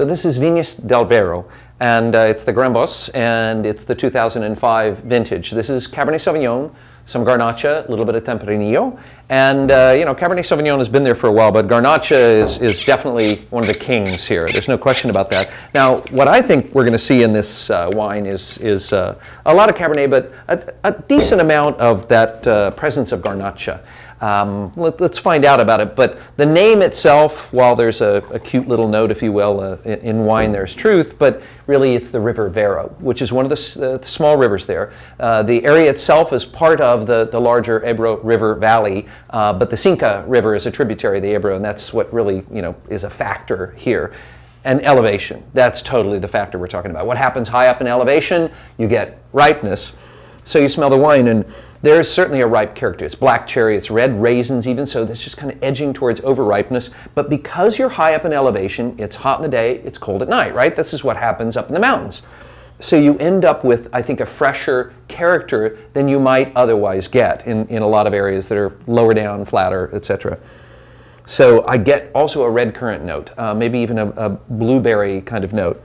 So this is Viñas del Vero, and it's the Grambos, and it's the 2005 vintage. This is Cabernet Sauvignon, some Garnacha, a little bit of Tempranillo, and you know, Cabernet Sauvignon has been there for a while, but Garnacha is definitely one of the kings here. There's no question about that. Now, what I think we're going to see in this wine is a lot of Cabernet, but a decent amount of that presence of Garnacha. Let's find out about it. But the name itself, while there's a cute little note, if you will, in wine there's truth, but really it's the River Vero, which is one of the small rivers there. The area itself is part of the larger Ebro River Valley, but the Cinca River is a tributary of the Ebro, and that's what really, you know, is a factor here. And elevation, that's totally the factor we're talking about. What happens high up in elevation? You get ripeness. So you smell the wine, and there's certainly a ripe character. It's black cherry, it's red raisins even, so that's just kind of edging towards over-ripeness. But because you're high up in elevation, it's hot in the day, it's cold at night, right? This is what happens up in the mountains. So you end up with, I think, a fresher character than you might otherwise get in a lot of areas that are lower down, flatter, etc. So I get also a red currant note, maybe even a blueberry kind of note.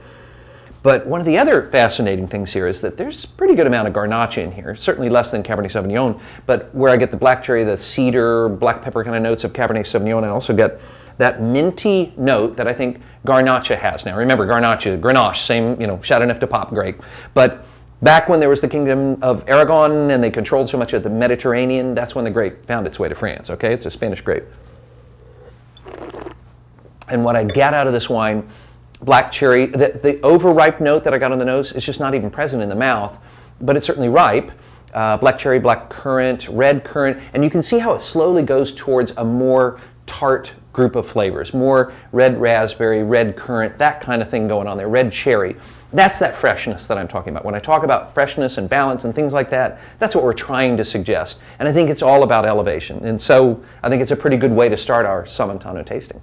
But one of the other fascinating things here is that there's a pretty good amount of Garnacha in here, certainly less than Cabernet Sauvignon, but where I get the black cherry, the cedar, black pepper kind of notes of Cabernet Sauvignon, I also get that minty note that I think Garnacha has. Now remember, Garnacha, Grenache, same, you know, Châteauneuf du Pape grape. But back when there was the Kingdom of Aragon and they controlled so much of the Mediterranean, that's when the grape found its way to France, okay? It's a Spanish grape. And what I get out of this wine, black cherry, the overripe note that I got on the nose is just not even present in the mouth, but it's certainly ripe. Black cherry, black currant, red currant, and you can see how it slowly goes towards a more tart group of flavors, more red raspberry, red currant, that kind of thing going on there, red cherry. That's that freshness that I'm talking about. When I talk about freshness and balance and things like that, that's what we're trying to suggest. And I think it's all about elevation. And so I think it's a pretty good way to start our Salmontano tasting.